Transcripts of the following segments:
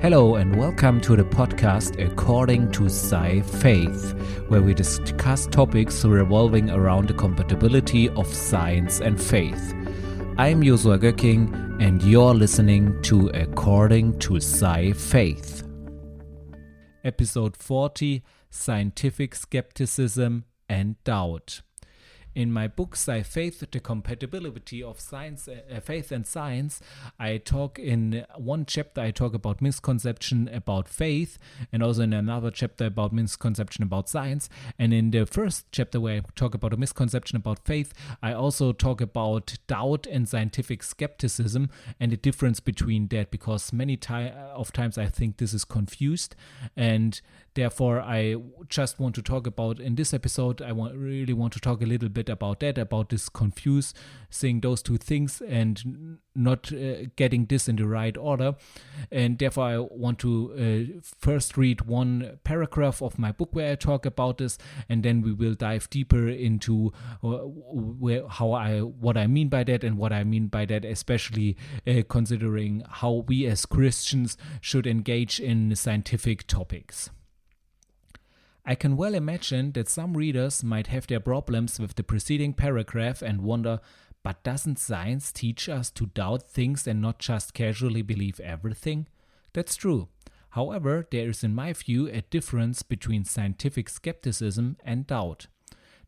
Hello and welcome to the podcast According to Sci-Faith, where we discuss topics revolving around the compatibility of science and faith. I'm Joshua Göcking and you're listening to According to Sci-Faith. Episode 40, Scientific Skepticism and Doubt. In my book Sci-Faith, The Compatibility of Science, Faith and Science, I talk in one chapter, I talk about misconception about faith, and also in another chapter about misconception about science. And in the first chapter where I talk about a misconception about faith, I also talk about doubt and scientific skepticism and the difference between that, because many times I think this is confused, and therefore I just want to talk about, in this episode, I really want to talk a little bit about that, about this confusing those two things and not getting this in the right order. And therefore I want to first read one paragraph of my book where I talk about this, and then we will dive deeper into what I mean by that, and what I mean by that especially considering how we as Christians should engage in scientific topics. I can well imagine that some readers might have their problems with the preceding paragraph and wonder, but doesn't science teach us to doubt things and not just casually believe everything? That's true. However, there is in my view a difference between scientific skepticism and doubt.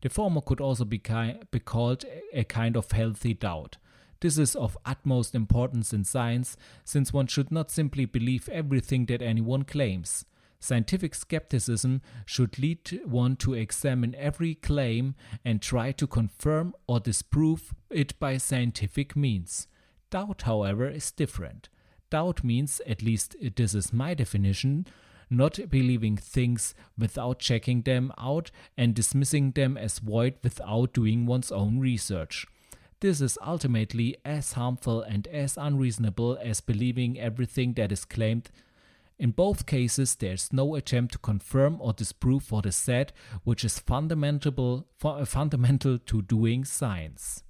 The former could also be called a kind of healthy doubt. This is of utmost importance in science, since one should not simply believe everything that anyone claims. Scientific skepticism should lead one to examine every claim and try to confirm or disprove it by scientific means. Doubt, however, is different. Doubt means, at least this is my definition, not believing things without checking them out and dismissing them as void without doing one's own research. This is ultimately as harmful and as unreasonable as believing everything that is claimed. In both cases, there is no attempt to confirm or disprove what is said, which is fundamental to doing science.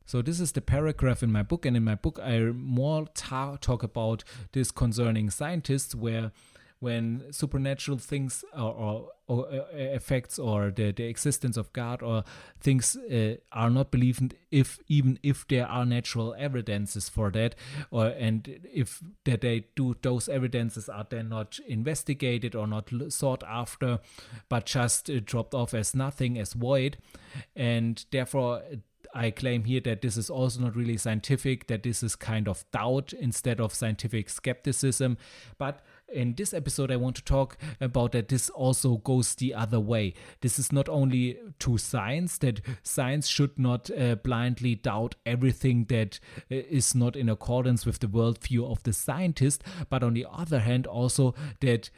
So this is the paragraph in my book, and in my book I more talk about this concerning scientists, where when supernatural things or effects or the existence of God or things are not believed, even if there are natural evidences for that, and if that they do, those evidences are then not investigated or not sought after, but just dropped off as nothing, as void, and therefore I claim here that this is also not really scientific, that this is kind of doubt instead of scientific skepticism. But in this episode, I want to talk about that this also goes the other way. This is not only to science, that science should not blindly doubt everything that is not in accordance with the worldview of the scientist, but on the other hand also that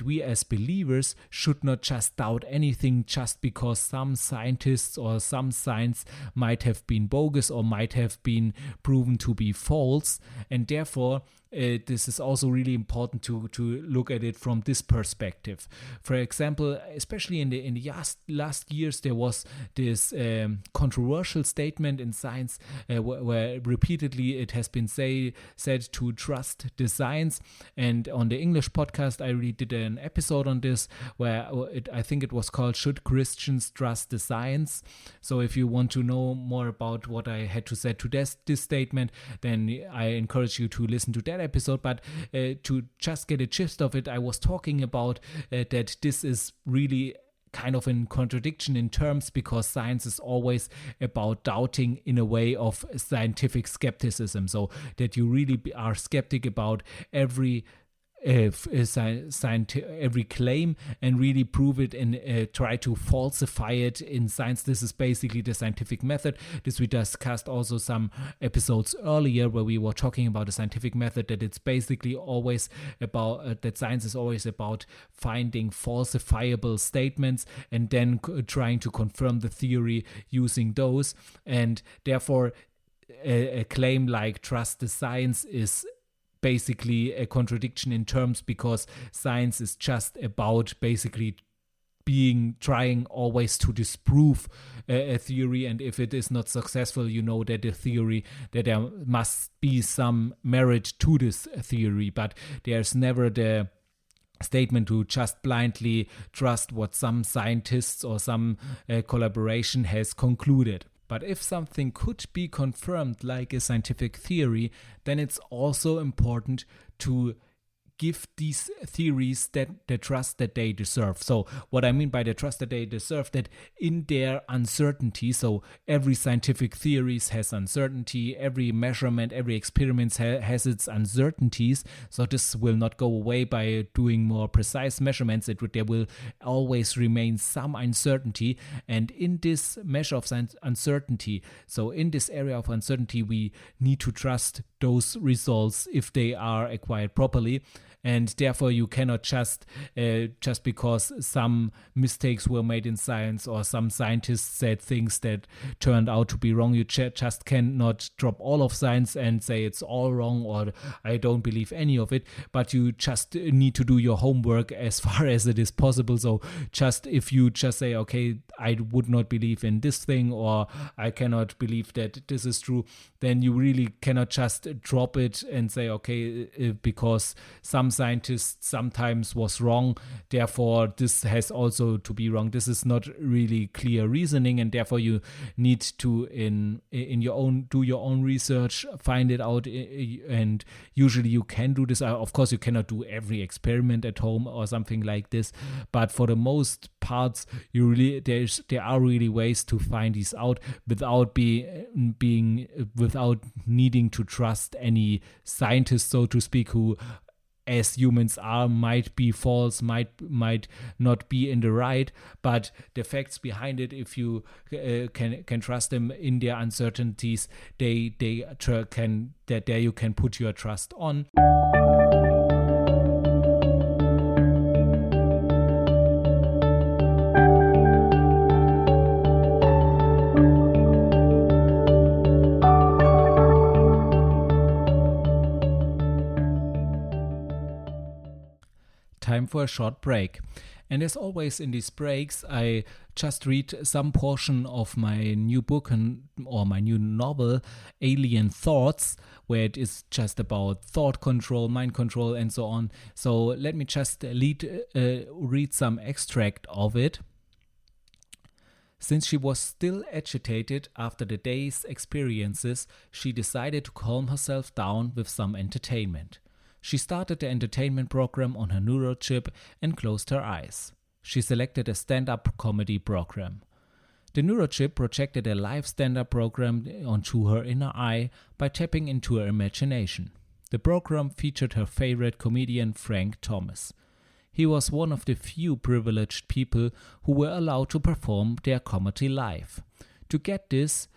we as believers should not just doubt anything just because some scientists or some science might have been bogus or might have been proven to be false, and therefore this is also really important to look at it from this perspective. For example, especially in the last years, there was this controversial statement in science where repeatedly it has been said to trust the science. And on the English podcast, I really did an episode on this where I think it was called "Should Christians Trust the Science?" So if you want to know more about what I had to say to this statement, then I encourage you to listen to that episode. But to just get a gist of it, I was talking about that this is really kind of in contradiction in terms, because science is always about doubting in a way of scientific skepticism, so that you really are skeptic about every claim and really prove it and try to falsify it in science. This is basically the scientific method. This we discussed also some episodes earlier where we were talking about the scientific method, that it's basically always about that science is always about finding falsifiable statements and then trying to confirm the theory using those. And therefore a claim like trust the science is basically a contradiction in terms, because science is just about basically trying always to disprove a theory, and if it is not successful, you know that that there must be some merit to this theory, but there's never the statement to just blindly trust what some scientists or some collaboration has concluded. But if something could be confirmed like a scientific theory, then it's also important to give these theories the trust that they deserve. So what I mean by the trust that they deserve, that in their uncertainty, so every scientific theory has uncertainty, every measurement, every experiment has its uncertainties, so this will not go away by doing more precise measurements. There will always remain some uncertainty, and in this measure of uncertainty, so in this area of uncertainty, we need to trust those results if they are acquired properly. And therefore you cannot just because some mistakes were made in science or some scientists said things that turned out to be wrong, you just cannot drop all of science and say it's all wrong or I don't believe any of it, but you just need to do your homework as far as it is possible. So just if you just say, okay, I would not believe in this thing, or I cannot believe that this is true, then you really cannot just drop it and say, okay, because some scientist sometimes was wrong, therefore this has also to be wrong. This is not really clear reasoning, and therefore you need to do your own research, find it out, and usually you can do this. Of course you cannot do every experiment at home or something like this, but for the most parts there are really ways to find these out without without needing to trust any scientist, so to speak, who as humans are might be false, might not be in the right, but the facts behind it, if you can trust them in their uncertainties, there you can put your trust on. Time for a short break. And as always in these breaks, I just read some portion of my new book or my new novel, Alien Thoughts, where it is just about thought control, mind control, and so on. So let me just read some extract of it. Since she was still agitated after the day's experiences, she decided to calm herself down with some entertainment. She started the entertainment program on her neurochip and closed her eyes. She selected a stand-up comedy program. The neurochip projected a live stand-up program onto her inner eye by tapping into her imagination. The program featured her favorite comedian Frank Thomas. He was one of the few privileged people who were allowed to perform their comedy live. To get this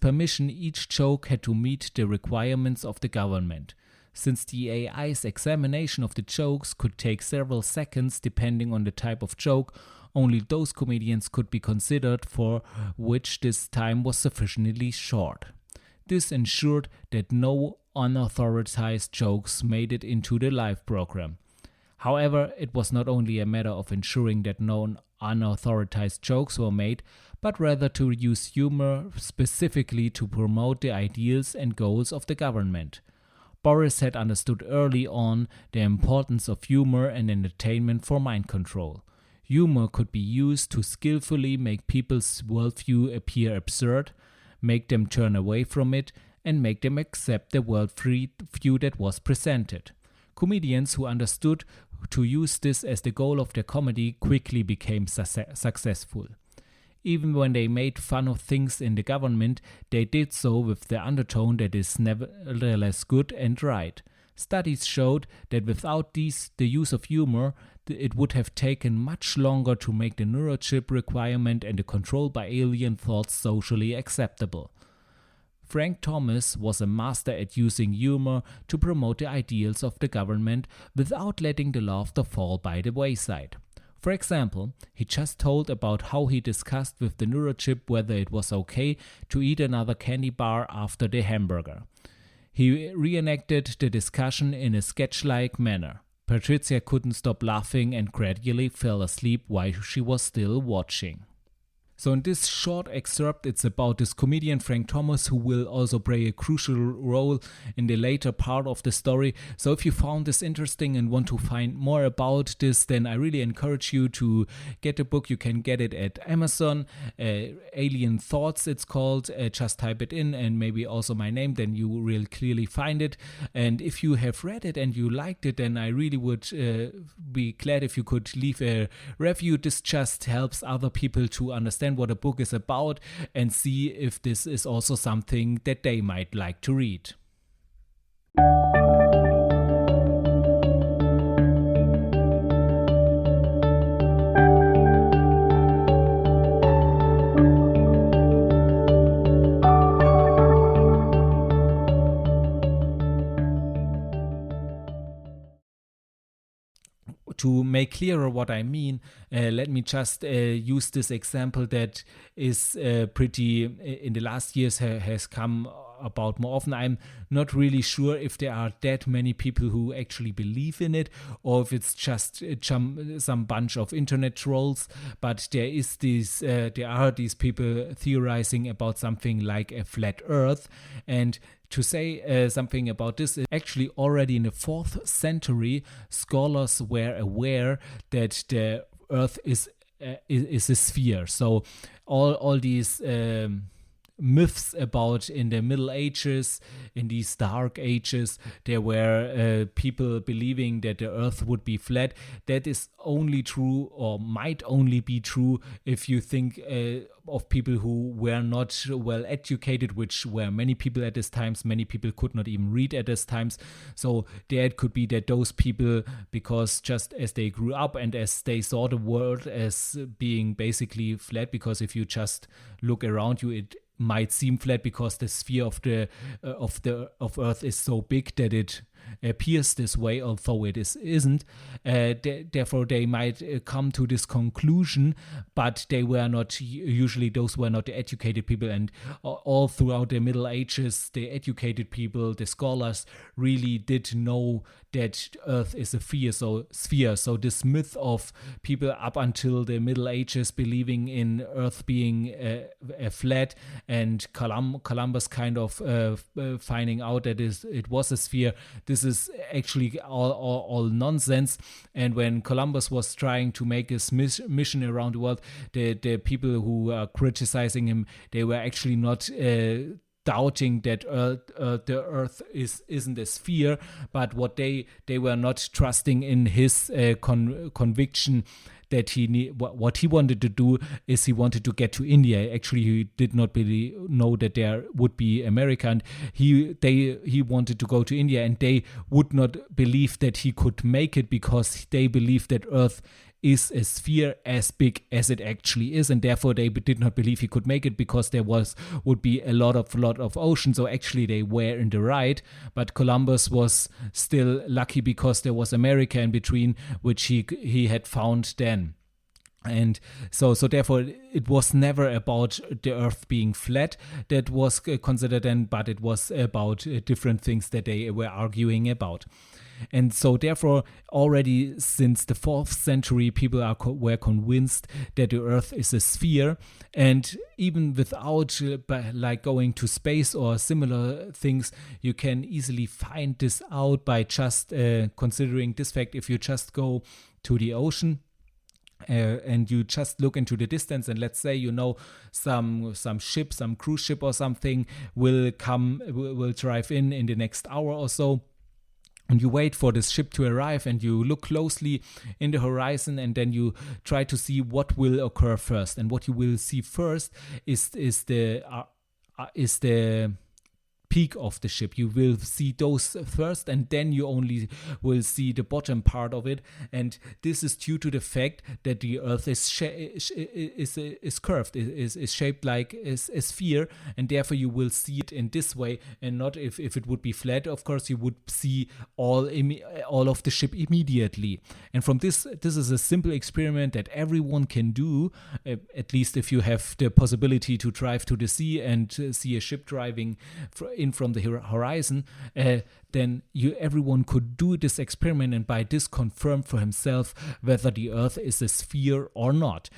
permission, each joke had to meet the requirements of the government. Since the AI's examination of the jokes could take several seconds depending on the type of joke, only those comedians could be considered for which this time was sufficiently short. This ensured that no unauthorized jokes made it into the live program. However, it was not only a matter of ensuring that no unauthorized jokes were made, but rather to use humor specifically to promote the ideals and goals of the government. Boris had understood early on the importance of humor and entertainment for mind control. Humor could be used to skillfully make people's worldview appear absurd, make them turn away from it, and make them accept the worldview that was presented. Comedians who understood to use this as the goal of their comedy quickly became successful. Even when they made fun of things in the government, they did so with the undertone that is nevertheless good and right. Studies showed that without the use of humor, it would have taken much longer to make the neurochip requirement and the control by alien thoughts socially acceptable. Frank Thomas was a master at using humor to promote the ideals of the government without letting the laughter fall by the wayside. For example, he just told about how he discussed with the neurochip whether it was okay to eat another candy bar after the hamburger. He reenacted the discussion in a sketch-like manner. Patricia couldn't stop laughing and gradually fell asleep while she was still watching. So in this short excerpt, it's about this comedian Frank Thomas, who will also play a crucial role in the later part of the story. So if you found this interesting and want to find more about this, then I really encourage you to get the book. You can get it at Amazon. Alien Thoughts, it's called. Just type it in and maybe also my name, then you will really clearly find it. And if you have read it and you liked it, then I really would be glad if you could leave a review. This just helps other people to understand what a book is about and see if this is also something that they might like to read. To make clearer what I mean, let me just use this example that is pretty, in the last years has come about more often. I'm not really sure if there are that many people who actually believe in it, or if it's just some bunch of internet trolls, but there are these people theorizing about something like a flat earth. And to say something about this, actually already in the 4th century, scholars were aware that the Earth is a sphere. So all these myths about in the Middle Ages, in these dark ages, there were people believing that the Earth would be flat. That is only true, or might only be true, if you think of people who were not well educated, which were many people at this times. Many people could not even read at this times. So there it could be that those people, because just as they grew up and as they saw the world as being basically flat, because if you just look around you, it might seem flat because the sphere of Earth is so big that it appears this way, although it isn't. Therefore, they might come to this conclusion, but they were not, usually those were not the educated people. And all throughout the Middle Ages, the educated people, the scholars, really did know that Earth is a sphere. So this myth of people up until the Middle Ages believing in Earth being a flat, and Columbus kind of finding out that it was a sphere, this is actually all nonsense. And when Columbus was trying to make his mission around the world, the people who are criticizing him, they were actually not doubting that the Earth isn't a sphere, but what they were not trusting in his conviction that what he wanted to do is he wanted to get to India. Actually, he did not really know that there would be America, and he wanted to go to India, and they would not believe that he could make it because they believed that Earth is a sphere as big as it actually is, and therefore they did not believe he could make it because there would be a lot of ocean. So actually they were in the right, but Columbus was still lucky because there was America in between, which he had found then. And so therefore it was never about the Earth being flat that was considered then, but it was about different things that they were arguing about. And so therefore, already since the 4th century, people were convinced that the Earth is a sphere. And even without like going to space or similar things, you can easily find this out by just considering this fact. If you just go to the ocean, and you just look into the distance, and let's say some ship, some cruise ship or something will drive in the next hour or so. And you wait for this ship to arrive, and you look closely in the horizon, and then you try to see what will occur first. And what you will see first is the peak of the ship. You will see those first, and then you only will see the bottom part of it. And this is due to the fact that the Earth is curved, is shaped like a sphere, and therefore you will see it in this way, and not if it would be flat. Of course, you would see all of the ship immediately. And from this is a simple experiment that everyone can do, at least if you have the possibility to drive to the sea and see a ship driving in from the horizon, then everyone could do this experiment and by this confirm for himself whether the Earth is a sphere or not.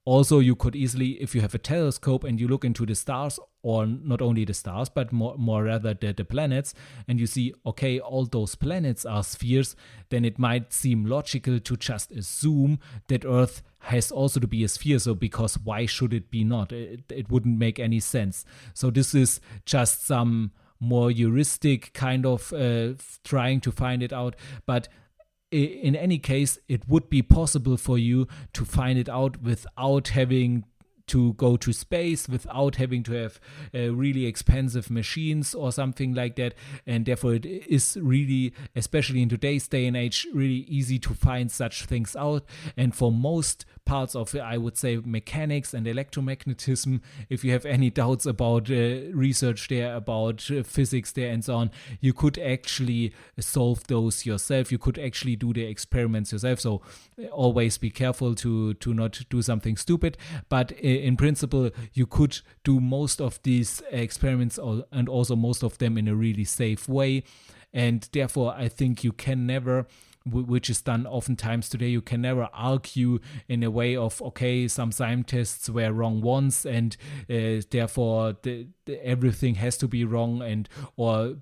Also, you could easily, if you have a telescope and you look into the stars, or not only the stars, but more rather the planets, and you see, okay, all those planets are spheres, then it might seem logical to just assume that Earth has also to be a sphere. So because why should it be not? It wouldn't make any sense. So this is just some more heuristic kind of trying to find it out. But in any case, it would be possible for you to find it out without having to go to space, without having to have really expensive machines or something like that. And therefore it is really, especially in today's day and age, really easy to find such things out. And for most parts of, I would say, mechanics and electromagnetism, if you have any doubts about research there, about physics there and so on, you could actually solve those yourself. You could actually do the experiments yourself. So always be careful to not do something stupid. But in principle, you could do most of these experiments and also most of them in a really safe way. And therefore, I think you can never, which is done oftentimes today, you can never argue in a way of, okay, some scientists were wrong once and therefore everything has to be wrong, and or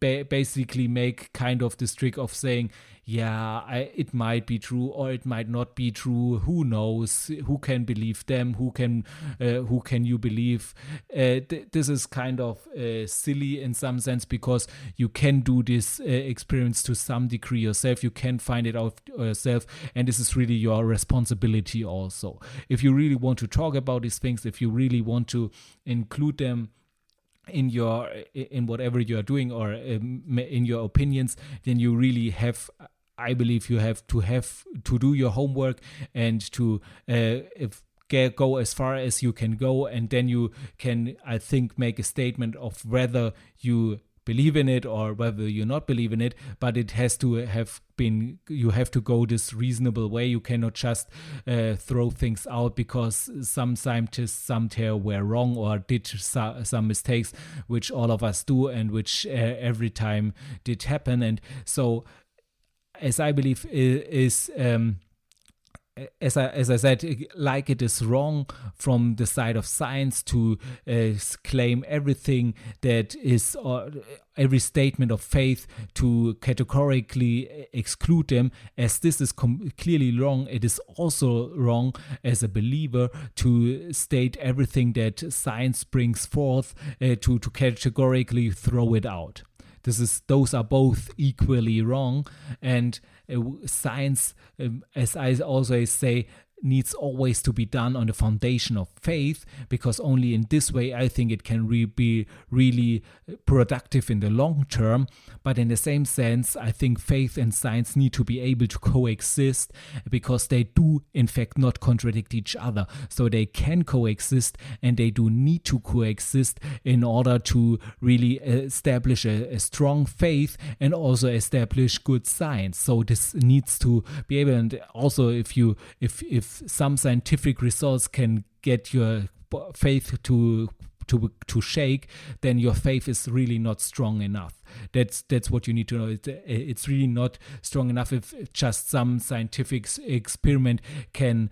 basically make kind of this trick of saying, yeah, it might be true or it might not be true. Who knows? Who can believe them? Who can you believe? This is kind of silly in some sense, because you can do this experience to some degree yourself. You can find it out yourself, and this is really your responsibility also. If you really want to talk about these things, if you really want to include them in whatever you are doing or in your opinions, then you really have, I believe you have to do your homework and to go as far as you can go, and then you can, I think, make a statement of whether you believe in it or whether you not believe in it. But it has to have been, you have to go this reasonable way. You cannot just throw things out because some scientists somewhere were wrong or did some mistakes, which all of us do and which every time did happen. And so, as I believe is as I said, like it is wrong from the side of science to claim everything that is, or every statement of faith, to categorically exclude them, as this is clearly wrong. It is also wrong as a believer to state everything that science brings forth, to categorically throw it out. Those are both equally wrong, and science, as I also say, needs always to be done on the foundation of faith, because only in this way I think it can be really productive in the long term. But in the same sense, I think faith and science need to be able to coexist, because they do in fact not contradict each other. So they can coexist, and they do need to coexist in order to really establish a strong faith and also establish good science. So this needs to be able, and also if some scientific results can get your faith to shake, then your faith is really not strong enough. That's what you need to know. It's really not strong enough if just some scientific experiment can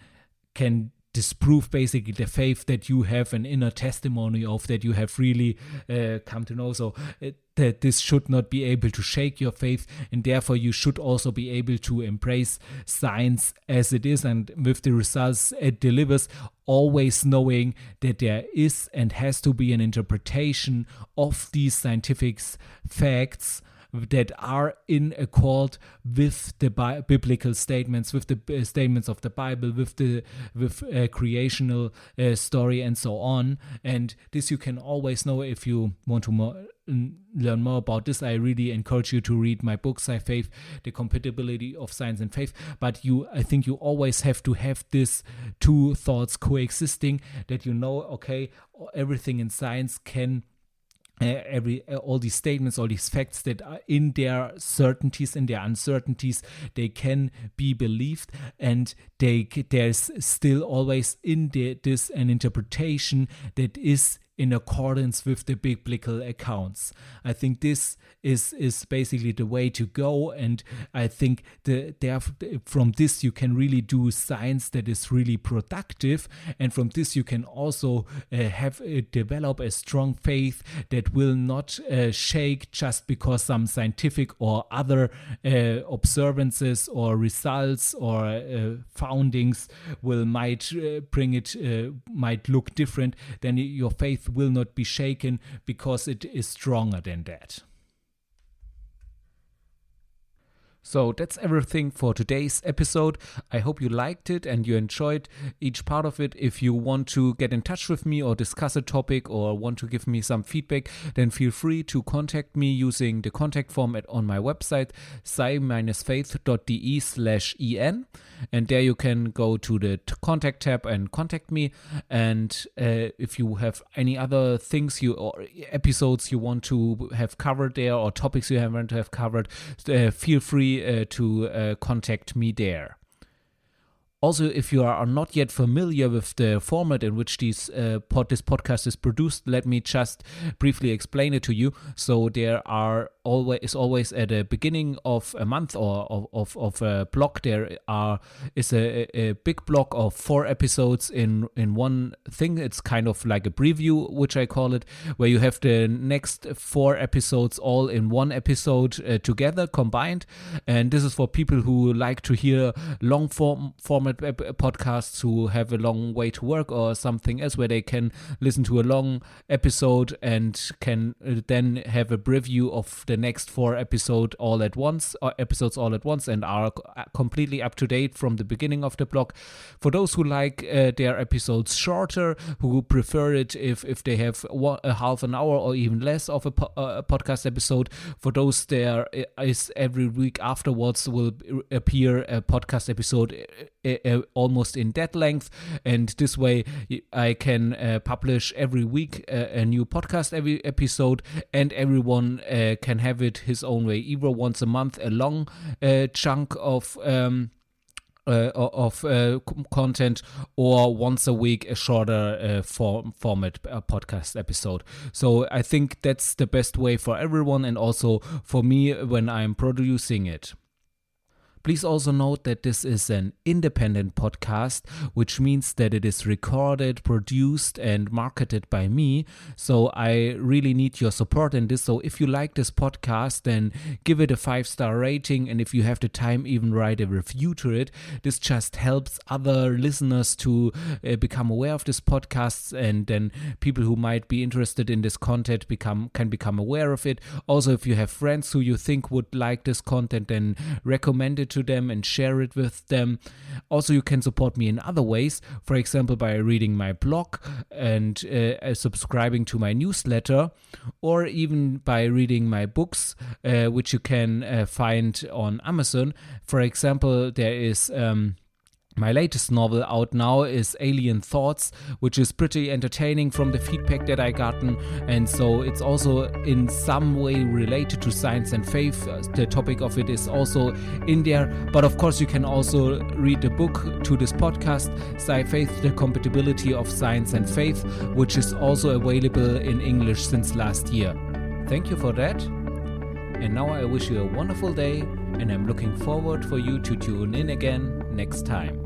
disprove basically the faith that you have an inner testimony of, that you have really come to know. So that this should not be able to shake your faith, and therefore you should also be able to embrace science as it is and with the results it delivers, always knowing that there is and has to be an interpretation of these scientific facts that are in accord with the biblical statements, with the statements of the Bible, with creational story and so on. And this you can always know. If you want to learn more about this, I really encourage you to read my book, Sci-Faith, The Compatibility of Science and Faith. But I think you always have to have these two thoughts coexisting, that you know, okay, everything in science can all these statements, all these facts that are in their certainties, in their uncertainties, they can be believed, and there's still always in this an interpretation that is in accordance with the biblical accounts. I think this is basically the way to go, and I think from this you can really do science that is really productive, and from this you can also develop a strong faith that will not shake just because some scientific or other observances or results or foundings might look different. Then your faith will not be shaken because it is stronger than that. So that's everything for today's episode. I hope you liked it and you enjoyed each part of it. If you want to get in touch with me or discuss a topic or want to give me some feedback, then feel free to contact me using the contact form on my website, sci-faith.de/en. And there you can go to the contact tab and contact me. And if you have any other things or episodes you want to have covered there, or topics you want to have covered, feel free to contact me there. Also, if you are not yet familiar with the format in which this podcast is produced, let me just briefly explain it to you. So there is always at the beginning of a month or of a block, there is a big block of 4 episodes in one thing. It's kind of like a preview, which I call it, where you have the next 4 episodes all in one episode together, combined. And this is for people who like to hear long format podcasts, who have a long way to work or something else, where they can listen to a long episode and can then have a preview of the next 4 episodes all at once, and are completely up to date from the beginning of the block. For those who like their episodes shorter, who prefer it if they have a half an hour or even less of a podcast episode, for those there is every week afterwards will appear a podcast episode almost in that length, and this way I can publish every week a new podcast every episode, and everyone can have it his own way, either once a month a long chunk of content, or once a week a shorter format podcast episode. So I think that's the best way for everyone, and also for me when I'm producing it. Please also note that this is an independent podcast, which means that it is recorded, produced, and marketed by me. So I really need your support in this. So if you like this podcast, then give it a 5-star rating. And if you have the time, even write a review to it. This just helps other listeners to become aware of this podcast, and then people who might be interested in this content can become aware of it. Also, if you have friends who you think would like this content, then recommend it to them and share it with them. Also, you can support me in other ways, for example by reading my blog and subscribing to my newsletter, or even by reading my books, which you can find on Amazon. For example, there is my latest novel out now is Alien Thoughts, which is pretty entertaining from the feedback that I gotten, and so it's also in some way related to science and faith. The topic of it is also in there, but of course you can also read the book to this podcast, Sci-Faith, The Compatibility of Science and Faith, which is also available in English since last year. Thank you for that. And now I wish you a wonderful day, and I'm looking forward for you to tune in again next time.